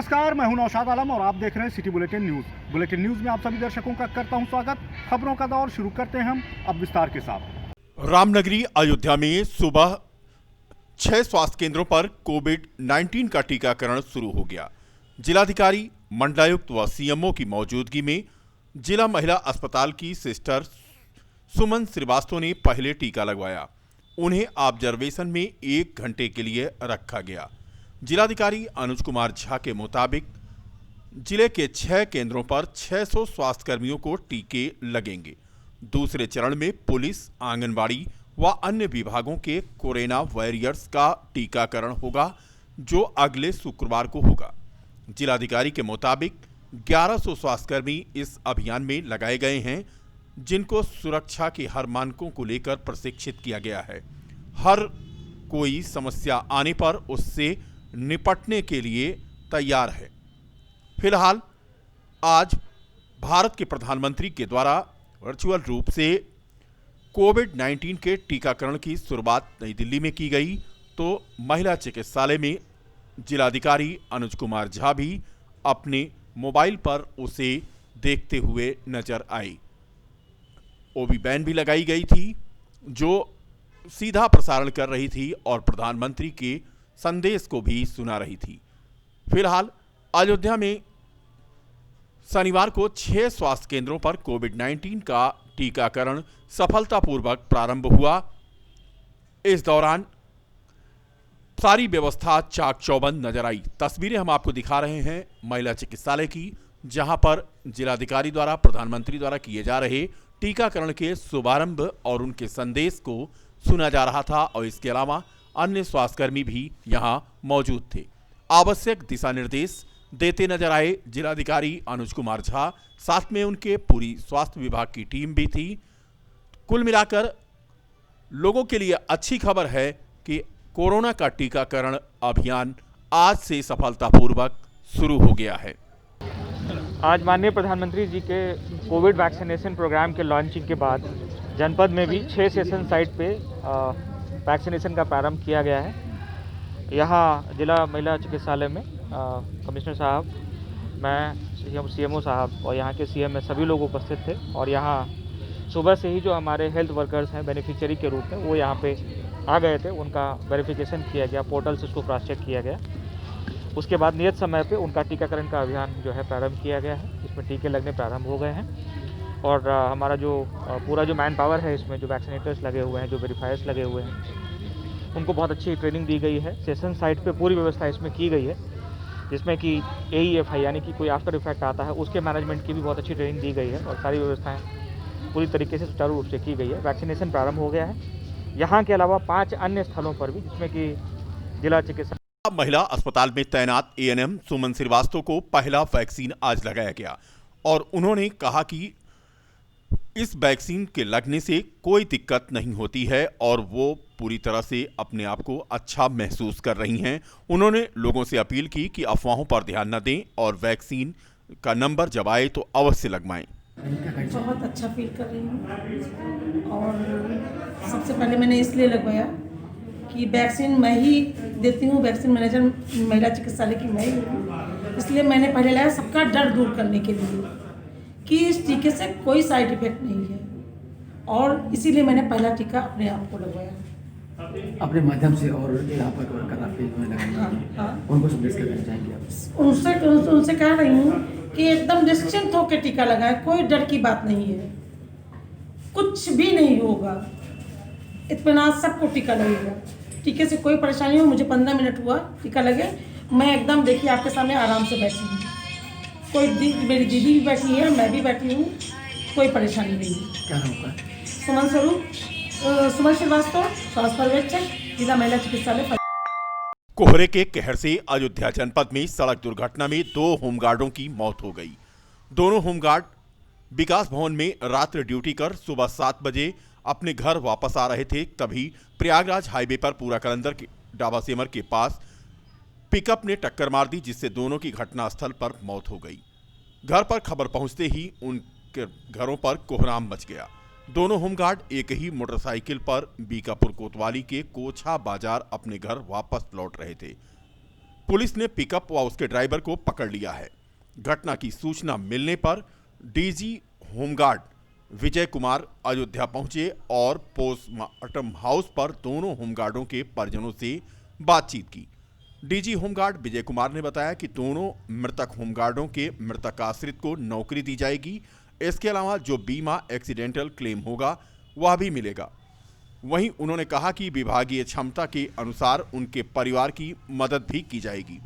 नमस्कार, मैं हूं नौशाद आलम और आप देख रहे हैं city bulletin news. Bulletin news में आप सभी दर्शकों का करता हूं स्वागत। खबरों का दौर शुरू करते हैं हम अब विस्तार के साथ। रामनगरी अयोध्या में सुबह 6 स्वास्थ्य केंद्रों पर कोविड-19 का टीकाकरण शुरू हो गया। जिलाधिकारी, मंडलायुक्त व सीएमओ की मौजूदगी में जिला महिला अस्पताल की सिस्टर सुमन श्रीवास्तव ने पहले टीका लगवाया। उन्हें ऑब्जर्वेशन में 1 घंटे के लिए रखा गया। जिलाधिकारी अनुज कुमार झा के मुताबिक जिले के 6 केंद्रों पर 600 स्वास्थ्यकर्मियों को टीके लगेंगे। दूसरे चरण में पुलिस, आंगनबाड़ी व अन्य विभागों के कोरोना वॉरियर्स का टीकाकरण होगा, जो अगले शुक्रवार को होगा। जिलाधिकारी के मुताबिक 1100 स्वास्थ्यकर्मी इस अभियान में लगाए गए हैं, जिनको सुरक्षा के हर मानकों को लेकर प्रशिक्षित किया गया है। हर कोई समस्या आने पर उससे निपटने के लिए तैयार है। फिलहाल आज भारत के प्रधानमंत्री के द्वारा वर्चुअल रूप से कोविड-19 के टीकाकरण की शुरुआत नई दिल्ली में की गई, तो महिला चिकित्सालय में जिलाधिकारी अनुज कुमार झा भी अपने मोबाइल पर उसे देखते हुए नजर आई। ओबी बैन भी लगाई गई थी, जो सीधा प्रसारण कर रही थी और प्रधानमंत्री के संदेश को भी सुना रही थी। फिलहाल अयोध्या में शनिवार को 6 स्वास्थ्य केंद्रों पर कोविड-19 का टीकाकरण सफलतापूर्वक प्रारंभ हुआ। इस दौरान सारी व्यवस्था चाक चौबंद नजर आई। तस्वीरें हम आपको दिखा रहे हैं महिला चिकित्सालय की, जहां पर जिलाधिकारी द्वारा प्रधानमंत्री द्वारा किए जा रहे टीकाकरण के शुभारंभ और उनके संदेश को सुना जा रहा था, और इसके अलावा अन्य स्वास्थ्यकर्मी भी यहां मौजूद थे। आवश्यक दिशा निर्देश देते नजर आए जिलाधिकारी अनुज कुमार झा, साथ में उनके पूरी स्वास्थ्य विभाग की टीम भी थी। कुल मिलाकर लोगों के लिए अच्छी खबर है कि कोरोना का टीकाकरण अभियान आज से सफलतापूर्वक शुरू हो गया है। आज माननीय प्रधानमंत्री जी के कोविड वैक्सीनेशन प्रोग्राम के लॉन्चिंग के बाद जनपद में भी 6 सेशन साइट पे वैक्सीनेशन का प्रारंभ किया गया है। यहाँ जिला महिला चिकित्सालय में कमिश्नर साहब, मैं, सीएमओ साहब और यहाँ के सीएम में सभी लोग उपस्थित थे, और यहाँ सुबह से ही जो हमारे हेल्थ वर्कर्स हैं बेनिफिशियरी के रूप में, वो यहाँ पे आ गए थे। उनका वेरिफिकेशन किया गया, पोर्टल से उसको क्रॉस चेक किया गया। उसके बाद नियत समय पे उनका टीकाकरण का अभियान जो है प्रारंभ किया गया है। इसमें टीके लगने प्रारंभ हो गए हैं, और हमारा जो पूरा जो मैन पावर है, इसमें जो वैक्सीनेटर्स लगे हुए हैं, जो वेरीफायर्स लगे हुए हैं, उनको बहुत अच्छी ट्रेनिंग दी गई है। सेशन साइट पे पूरी व्यवस्था इसमें की गई है, जिसमें कि AEFI यानी कि कोई आफ्टर इफेक्ट आता है उसके मैनेजमेंट की भी बहुत अच्छी ट्रेनिंग दी गई है, और सारी व्यवस्थाएँ पूरी तरीके से सुचारू रूप से की गई है। वैक्सीनेशन प्रारंभ हो गया है यहाँ के अलावा 5 अन्य स्थलों पर भी, जिसमें कि जिला चिकित्सा महिला अस्पताल में तैनात ANM सुमन श्रीवास्तव को पहला वैक्सीन आज लगाया गया, और उन्होंने कहा कि इस वैक्सीन के लगने से कोई दिक्कत नहीं होती है और वो पूरी तरह से अपने आप को अच्छा महसूस कर रही हैं। उन्होंने लोगों से अपील की कि अफवाहों पर ध्यान न दें और वैक्सीन का नंबर जब आए तो अवश्य लगवाएं। बहुत अच्छा फील कर रही हूँ, और सबसे पहले मैंने इसलिए लगवाया कि वैक्सीन मैं ही देती हूँ, वैक्सीन मैनेजर महिला चिकित्सालय की मैं ही हूँ, इसलिए मैंने पहले लगाया सबका डर दूर करने के लिए कि इस टीके से कोई साइड इफेक्ट नहीं है, और इसीलिए मैंने पहला टीका अपने आप को लगवाया। अपने माध्यम से और यहाँ पर उनको संदेश करना चाहेंगे आप? उनसे कह रही हूँ कि एकदम निश्चिंत होकर टीका लगाएं, कोई डर की बात नहीं है, कुछ भी नहीं होगा, इत्मीनान सबको टीका लगेगा। टीके से कोई परेशानी हो, मुझे 15 मिनट हुआ टीका लगे, मैं एकदम देखिए आपके सामने आराम से बैठी हूँ। मेरी दीदी भी बैठी है, मैं भी बैठी हूँ, कोई परेशानी नहीं है। क्या नाम है? सुमन श्रीवास्तव, स्वास्थ्य पर्यवेक्षक, जिला महिला चिकित्सालय। कोहरे के कहर से अयोध्या जनपद में सड़क दुर्घटना में 2 होमगार्डों की मौत हो गई। दोनों होमगार्ड विकास भवन में रात्रि ड्यूटी कर सुबह 7 बजे अपने घर वापस आ रहे थे, तभी प्रयागराज हाईवे पर पूरा कलंदर के डाबासेमर के पास पिकअप ने टक्कर मार दी, जिससे दोनों की घटनास्थल पर मौत हो गई। घर पर खबर पहुंचते ही उनके घरों पर कोहराम मच गया। दोनों होमगार्ड एक ही मोटरसाइकिल पर बीकापुर कोतवाली के कोछा बाजार अपने घर वापस लौट रहे थे। पुलिस ने पिकअप व उसके ड्राइवर को पकड़ लिया है। घटना की सूचना मिलने पर डीजी होमगार्ड विजय कुमार अयोध्या पहुंचे और पोस्टमार्टम हाउस पर दोनों होमगार्डों के परिजनों से बातचीत की। डीजी होमगार्ड विजय कुमार ने बताया कि दोनों मृतक होमगार्डों के मृतक आश्रित को नौकरी दी जाएगी। इसके अलावा जो बीमा एक्सीडेंटल क्लेम होगा वह भी मिलेगा। वहीं उन्होंने कहा कि विभागीय क्षमता के अनुसार उनके परिवार की मदद भी की जाएगी।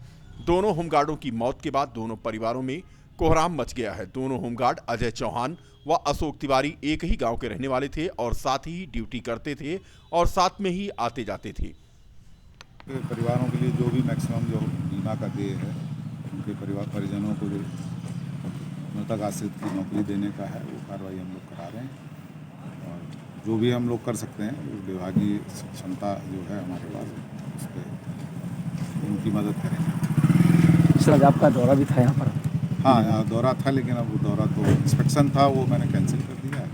दोनों होमगार्डों की मौत के बाद दोनों परिवारों में कोहराम मच गया है। दोनों होमगार्ड अजय चौहान व अशोक तिवारी एक ही गांव के रहने वाले थे और साथ ही ड्यूटी करते थे और साथ में ही आते जाते थे। परिवारों के लिए जो भी मैक्सिमम जो बीमा का देय है, उनके परिवार परिजनों को जो मृतक आश्रित की नौकरी देने का है, वो कार्रवाई हम लोग करा रहे हैं और जो भी हम लोग कर सकते हैं विभागीय क्षमता जो है हमारे पास, उस पर उनकी मदद करेंगे। सर, आपका दौरा भी था यहाँ पर? हाँ, यहाँ दौरा था, लेकिन अब वो दौरा तो इंस्पेक्शन था, वो मैंने कैंसिल कर दिया है।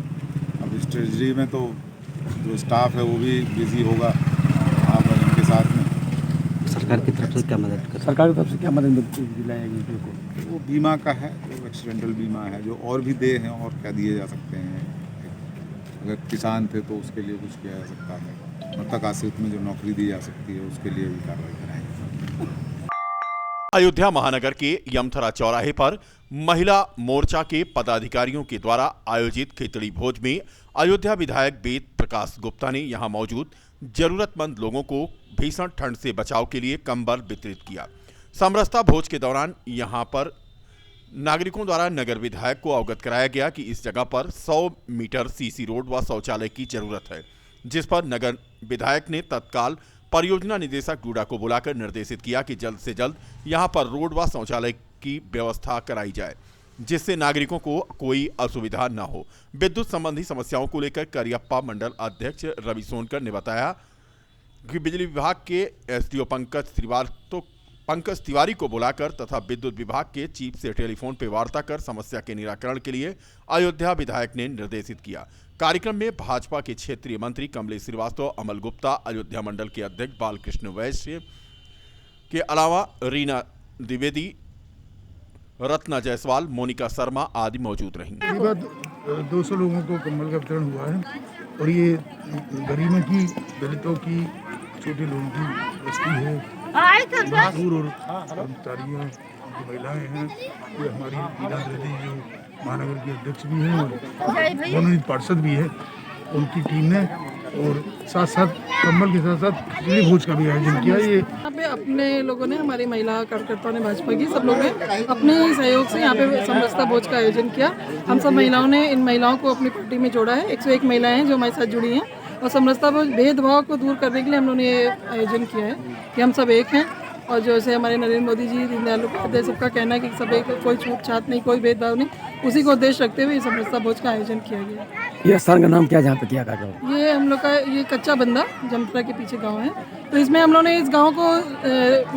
अब इस ट्रेजरी में तो जो स्टाफ है वो भी बिजी होगा वहाँ पर इनके साथ में। सरकार की तरफ से क्या मदद कर, सरकार की तरफ से क्या मदद दिलाएगी? वो बीमा का है, जो एक्सीडेंटल बीमा है, जो और भी दे हैं और क्या दिए जा सकते हैं। अगर किसान थे तो उसके लिए कुछ किया जा सकता है। मृतक आश्रित में जो नौकरी दी जा सकती है उसके लिए भी कार्रवाई कराएंगे। अयोध्या महानगर के यमथरा चौराहे पर महिला मोर्चा के पदाधिकारियों के द्वारा आयोजित खिचड़ी भोज में अयोध्या विधायक वेद प्रकाश गुप्ता ने यहां मौजूद जरूरतमंद लोगों को भीषण ठंड से बचाव के लिए कंबल वितरित किया। समरसता भोज के दौरान यहां पर नागरिकों द्वारा नगर विधायक को अवगत कराया गया कि इस जगह पर 100 मीटर सीसी रोड व शौचालय की जरूरत है, जिस पर नगर विधायक ने तत्काल परियोजना निदेशक डूडा को बुलाकर निर्देशित किया कि जल्द से जल्द यहां पर रोड व शौचालय की व्यवस्था कराई जाए, जिससे नागरिकों को कोई असुविधा न हो। विद्युत संबंधी समस्याओं को लेकर करियप्पा मंडल अध्यक्ष रवि सोनकर ने बताया कि बिजली विभाग के एसडीओ पंकज तिवारी को बुलाकर तथा विद्युत विभाग के चीफ से टेलीफोन पर वार्ता कर समस्या के निराकरण के लिए अयोध्या विधायक ने निर्देशित किया। कार्यक्रम में भाजपा के क्षेत्रीय मंत्री कमलेश श्रीवास्तव, अमल गुप्ता, अयोध्या मंडल के अध्यक्ष बालकृष्ण वैश्य के अलावा रीना द्विवेदी, रत्ना जायसवाल, मोनिका शर्मा आदि मौजूद रहीं। 200 लोगों को कंबल का वितरण हुआ है और ये गरीबों की, दलितों की, छोटे लोगों की बस्ती है। मजदूर और कर्मचारियों की महिलाएं हैं। ये हमारी मीना द्विवेदी जो महानगर के अध्यक्ष भी हैं और दोनों पार्षद भी हैं, उनकी टीम ने और साथ साथ कंबल के साथ साथ खिचड़ी भोज का भी आयोजन किया। ये यहाँ पे अपने लोगों ने, हमारी महिला कार्यकर्ताओं ने, भाजपा की सब लोग ने अपने सहयोग से यहाँ पे समरसता भोज का आयोजन किया। हम सब महिलाओं ने इन महिलाओं को अपनी पार्टी में जोड़ा है। 101 महिलाएं हैं जो हमारे साथ जुड़ी हैं और समरसता भोज भेदभाव को दूर करने के लिए हम लोगों ने ये आयोजन किया है कि हम सब एक हैं। और जैसे हमारे नरेंद्र मोदी जी, दीनदयाल उपाध्याय, सबका कहना है कि सब एक, कोई छूट छाट नहीं, कोई भेदभाव नहीं, उसी को उद्देश्य रखते हुए समरसता भोज का आयोजन किया गया। ये स्थान का नाम क्या जहाँ पे किया गया? ये हम लोग का ये कच्चा बंदा जमतरा के पीछे गांव है। तो इसमें हम लोग ने इस गांव को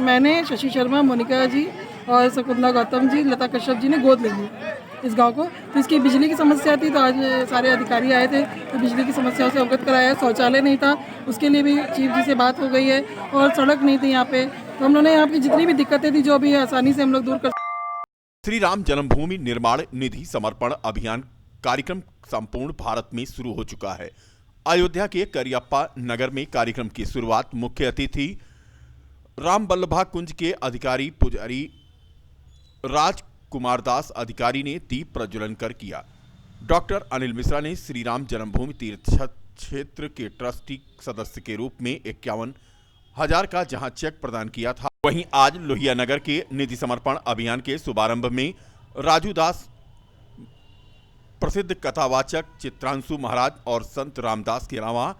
मैंने, शशि शर्मा, मोनिका जी और शकुंतला गौतम जी, लता कश्यप जी ने गोद ले लिया इस गांव को। तो इसकी बिजली की समस्या थी, तो आज सारे अधिकारी आए थे तो बिजली की समस्याओं से अवगत कराया। शौचालय नहीं था, उसके लिए भी चीफ जी से बात हो गई है और सड़क नहीं थी यहाँ पे। तो हम लोगों ने यहाँ की जितनी भी दिक्कतें थी जो भी आसानी से हम लोग दूर कर। श्री राम जन्मभूमि निर्माण निधि समर्पण अभियान कार्यक्रम संपूर्ण भारत में शुरू हो चुका है। अयोध्या के करियप्पा नगर में कार्यक्रम की शुरुआत मुख्य अतिथि राम वल्लभा कुंज के अधिकारी पुजारी राजकुमार दास अधिकारी ने दीप प्रज्वलन कर किया। डॉक्टर अनिल मिश्रा ने श्री राम जन्मभूमि तीर्थ क्षेत्र के ट्रस्टी सदस्य के रूप में 51,000 का जहां चेक प्रदान किया था, वहीं आज लोहिया नगर के निधि समर्पण अभियान के शुभारंभ में राजू दास, प्रसिद्ध कथावाचक चित्रांशु महाराज और संत रामदास के अलावा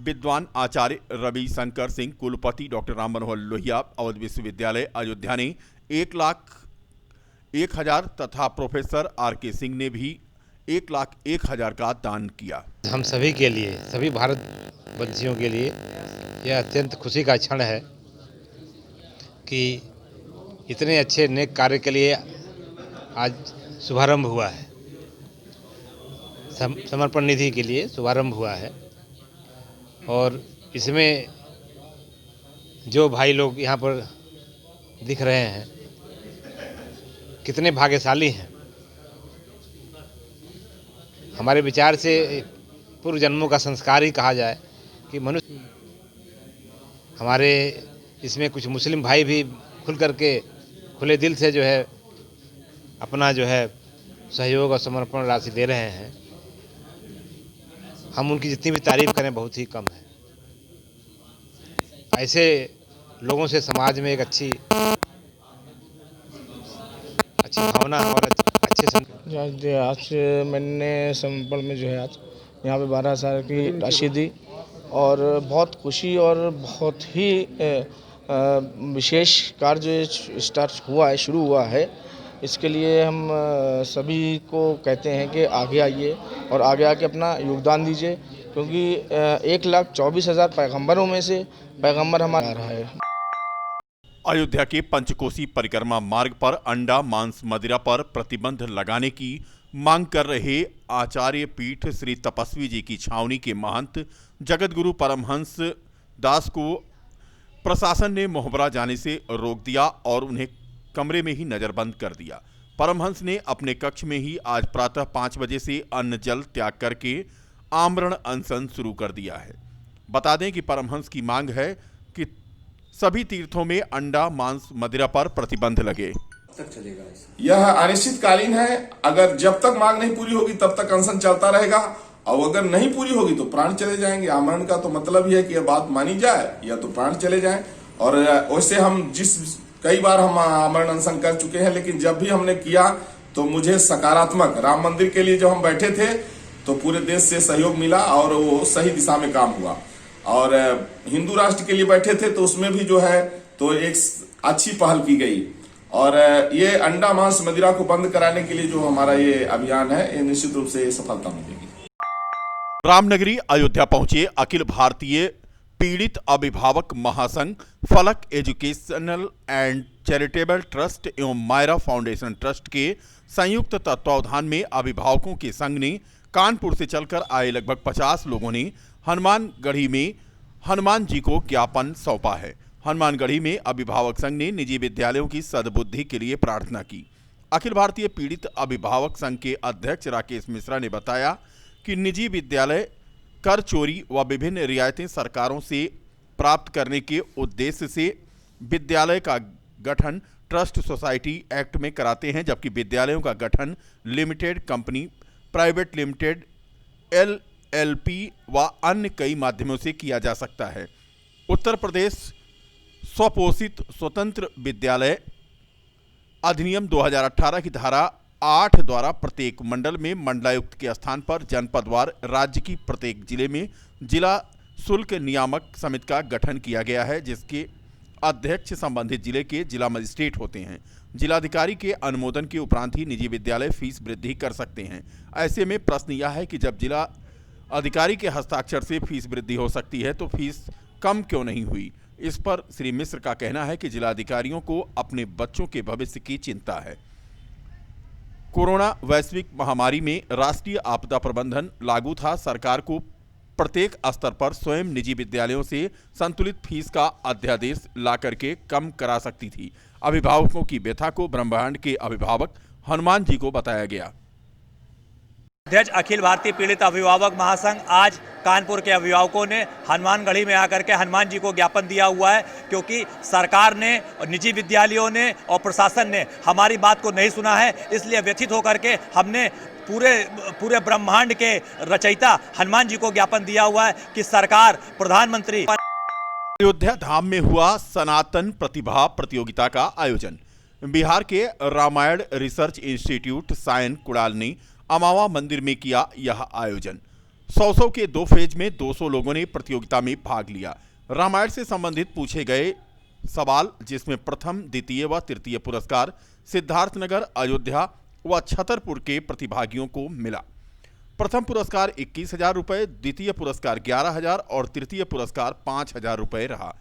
विद्वान आचार्य रवि शंकर सिंह, कुलपति डॉक्टर राम मनोहर लोहिया अवध विश्वविद्यालय अयोध्या ने 1,01,000 तथा प्रोफेसर आर.के. सिंह ने भी 1,01,000 का दान किया। हम सभी के लिए, सभी भारतवंशियों के लिए यह अत्यंत खुशी का क्षण है कि इतने अच्छे नेक कार्य के लिए आज शुभारंभ हुआ है। समर्पण निधि के लिए शुभारंभ हुआ है और इसमें जो भाई लोग यहाँ पर दिख रहे हैं, कितने भाग्यशाली हैं। हमारे विचार से पूर्व जन्मों का संस्कार ही कहा जाए कि मनुष्य, हमारे इसमें कुछ मुस्लिम भाई भी खुल करके खुले दिल से जो है अपना जो है सहयोग और समर्पण राशि दे रहे हैं। हम उनकी जितनी भी तारीफ करें बहुत ही कम है। ऐसे लोगों से समाज में एक अच्छी भावना और अच्छे आज मैंने संबल में जो है आज यहाँ पे 12 साल की राशि दी और बहुत खुशी और बहुत ही विशेष कार्य स्टार्ट हुआ है, शुरू हुआ है। इसके लिए हम सभी को कहते हैं कि आगे आइए और आगे आके अपना योगदान दीजिए, क्योंकि 1,24,000 पैगंबरों में से पैगंबर हमारा रहा है। अयोध्या के पंचकोसी परिक्रमा मार्ग पर अंडा मांस मदिरा पर प्रतिबंध लगाने की मांग कर रहे आचार्य पीठ श्री तपस्वी जी की छावनी के महंत जगतगुरु परमहंस दास को प्रशासन ने मोहबरा जाने से रोक दिया और उन्हें कमरे में ही नजरबंद कर दिया। परमहंस ने अपने कक्ष में ही आज प्रातः 5 बजे से अन्न जल त्याग करके आमरण अनशन शुरू कर दिया है। बता दें कि परमहंस की मांग है कि सभी तीर्थों में अंडा मांस मदिरा पर प्रतिबंध लगे। यह अनिश्चितकालीन है। अगर जब तक मांग नहीं पूरी होगी तब तक अनशन चलता रहेगा, और अगर नहीं पूरी होगी तो प्राण चले जाएंगे। आमरण का तो मतलब ही है कि यह बात मानी जाए या तो प्राण चले जाएं। और वैसे हम कई बार हम आमरण अनशन कर चुके हैं, लेकिन जब भी हमने किया तो मुझे सकारात्मक, राम मंदिर के लिए जब हम बैठे थे तो पूरे देश से सहयोग मिला और वो सही दिशा में काम हुआ। और हिंदू राष्ट्र के लिए बैठे थे तो उसमें भी जो है तो एक अच्छी पहल की गई। और ये अंडा मांस मदिरा को बंद कराने के लिए जो हमारा ये अभियान है, ये निश्चित रूप से सफलता मिलेगी। रामनगरी अयोध्या पहुंचे अखिल भारतीय पीड़ित अभिभावक महासंघ, फलक एजुकेशनल एंड चैरिटेबल ट्रस्ट एवं मायरा फाउंडेशन ट्रस्ट के संयुक्त तत्वावधान में अभिभावकों के संघ ने कानपुर से चलकर आए लगभग 50 लोगों ने हनुमानगढ़ी में हनुमान जी को ज्ञापन सौंपा है। हनुमानगढ़ी में अभिभावक संघ ने निजी विद्यालयों की सद्बुद्धि के लिए प्रार्थना की। अखिल भारतीय पीड़ित अभिभावक संघ के अध्यक्ष राकेश मिश्रा ने बताया कि निजी विद्यालय कर चोरी व विभिन्न रियायतें सरकारों से प्राप्त करने के उद्देश्य से विद्यालय का गठन ट्रस्ट सोसाइटी एक्ट में कराते हैं, जबकि विद्यालयों का गठन limited company, private limited, LLP व अन्य कई माध्यमों से किया जा सकता है। उत्तर प्रदेश स्वपोषित स्वतंत्र विद्यालय अधिनियम 2018 की धारा 8 द्वारा प्रत्येक मंडल में मंडलायुक्त के स्थान पर जनपदवार राज्य की प्रत्येक जिले में जिला शुल्क नियामक समिति का गठन किया गया है, जिसके अध्यक्ष संबंधित जिले के जिला मजिस्ट्रेट होते हैं। जिलाधिकारी के अनुमोदन के उपरांत ही निजी विद्यालय फीस वृद्धि कर सकते हैं। ऐसे में प्रश्न यह है कि जब जिला अधिकारी के हस्ताक्षर से फीस वृद्धि हो सकती है तो फीस कम क्यों नहीं हुई। इस पर श्री मिश्र का कहना है कि जिलाधिकारियों को अपने बच्चों के भविष्य की चिंता है। कोरोना वैश्विक महामारी में राष्ट्रीय आपदा प्रबंधन लागू था। सरकार को प्रत्येक स्तर पर स्वयं निजी विद्यालयों से संतुलित फीस का अध्यादेश ला करके कम करा सकती थी। अभिभावकों की व्यथा को ब्रह्मांड के अभिभावक हनुमान जी को बताया गया। अध्यक्ष अखिल भारतीय पीड़ित अभिभावक महासंघ आज कानपुर के अभिभावकों ने हनुमानगढ़ी में आकर के हनुमान जी को ज्ञापन दिया हुआ है, क्योंकि सरकार ने और निजी विद्यालयों ने और प्रशासन ने हमारी बात को नहीं सुना है। इसलिए व्यथित होकर के हमने पूरे ब्रह्मांड के रचयिता हनुमान जी को ज्ञापन दिया हुआ है कि सरकार, प्रधानमंत्री। अयोध्या धाम में हुआ सनातन प्रतिभा प्रतियोगिता का आयोजन। बिहार के रामायण रिसर्च इंस्टीट्यूट सायन कुड़ाल ने अमावा मंदिर में किया यह आयोजन। 100 के 2 फेज में 200 लोगों ने प्रतियोगिता में भाग लिया। रामायण से संबंधित पूछे गए सवाल, जिसमें प्रथम, द्वितीय व तृतीय पुरस्कार सिद्धार्थनगर, अयोध्या व छतरपुर के प्रतिभागियों को मिला। प्रथम पुरस्कार 21,000 रुपये, द्वितीय पुरस्कार 11,000 और तृतीय पुरस्कार 5,000 रुपये रहा।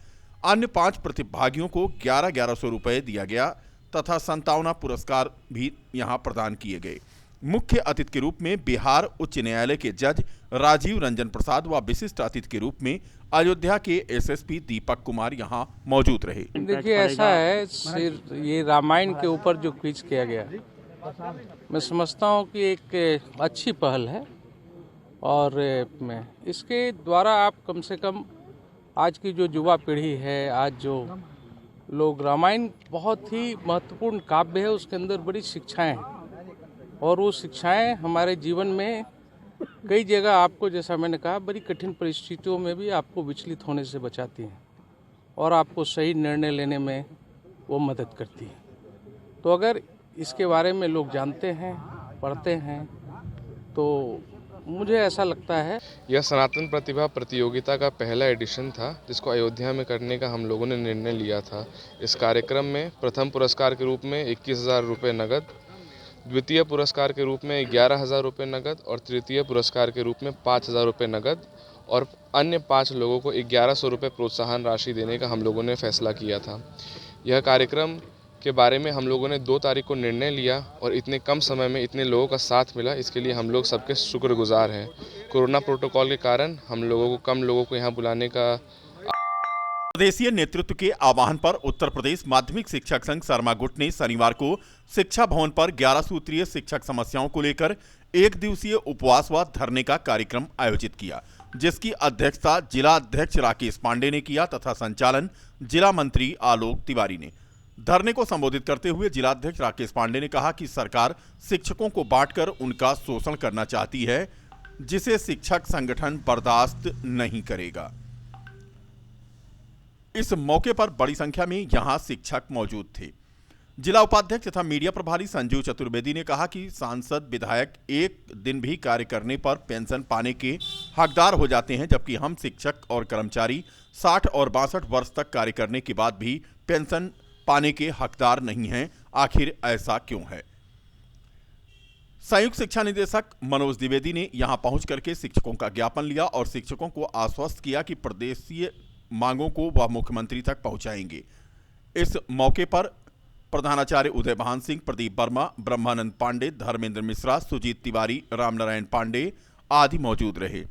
अन्य 5 प्रतिभागियों को 11,100 रुपये दिया गया तथा 57 पुरस्कार भी यहां प्रदान किए गए। मुख्य अतिथि के रूप में बिहार उच्च न्यायालय के जज राजीव रंजन प्रसाद व विशिष्ट अतिथि के रूप में अयोध्या के एसएसपी दीपक कुमार यहां मौजूद रहे। देखिए, ऐसा है, सिर्फ ये रामायण के ऊपर जो क्विज किया गया, मैं समझता हूं कि एक अच्छी पहल है और इसके द्वारा आप कम से कम आज की जो युवा पीढ़ी है, आज जो लोग, रामायण बहुत ही महत्वपूर्ण काव्य है, उसके अंदर बड़ी शिक्षाएं हैं और वो शिक्षाएं हमारे जीवन में कई जगह आपको, जैसा मैंने कहा, बड़ी कठिन परिस्थितियों में भी आपको विचलित होने से बचाती हैं और आपको सही निर्णय लेने में वो मदद करती है। तो अगर इसके बारे में लोग जानते हैं, पढ़ते हैं, तो मुझे ऐसा लगता है। यह सनातन प्रतिभा प्रतियोगिता का पहला एडिशन था जिसको अयोध्या में करने का हम लोगों ने निर्णय लिया था। इस कार्यक्रम में प्रथम पुरस्कार के रूप में 21,000 रुपये नगद, द्वितीय पुरस्कार के रूप में 11,000 रुपये नगद और तृतीय पुरस्कार के रूप में 5,000 रुपये नगद और अन्य 5 लोगों को 1,100 रुपये प्रोत्साहन राशि देने का हम लोगों ने फैसला किया था। यह कार्यक्रम के बारे में हम लोगों ने 2 तारीख को निर्णय लिया और इतने कम समय में इतने लोगों का साथ मिला, इसके लिए हम लोग सबके शुक्रगुजार हैं। कोरोना प्रोटोकॉल के कारण हम लोगों को, कम लोगों को यहाँ बुलाने का। प्रदेशीय नेतृत्व के आह्वान पर उत्तर प्रदेश माध्यमिक शिक्षक संघ शर्मा गुट ने शनिवार को शिक्षा भवन पर 11 सूत्रीय शिक्षक समस्याओं को लेकर 1 दिवसीय उपवास व धरने का कार्यक्रम आयोजित किया, जिसकी अध्यक्षता जिला अध्यक्ष राकेश पांडे ने किया तथा संचालन जिला मंत्री आलोक तिवारी ने। धरने को संबोधित करते हुए जिलाध्यक्ष राकेश पांडे ने कहा कि सरकार शिक्षकों को बांटकर उनका शोषण करना चाहती है, जिसे शिक्षक संगठन बर्दाश्त नहीं करेगा। इस मौके पर बड़ी संख्या में यहां शिक्षक मौजूद थे। जिला उपाध्यक्ष तथा मीडिया प्रभारी संजीव चतुर्वेदी ने कहा कि सांसद विधायक एक दिन भी कार्य करने पर पेंशन पाने के हकदार हो जाते हैं, जबकि हम शिक्षक और कर्मचारी 60 और 62 वर्ष तक कार्य करने के बाद भी पेंशन पाने के हकदार नहीं हैं। आखिर ऐसा क्यों है? संयुक्त शिक्षा निदेशक मनोज द्विवेदी ने यहां पहुंच करके शिक्षकों का ज्ञापन लिया और शिक्षकों को आश्वस्त किया कि प्रदेशीय मांगों को वह मुख्यमंत्री तक पहुंचाएंगे। इस मौके पर प्रधानाचार्य उदय भान सिंह, प्रदीप वर्मा, ब्रह्मानंद पांडे, धर्मेंद्र मिश्रा, सुजीत तिवारी, रामनारायण पांडे आदि मौजूद रहे।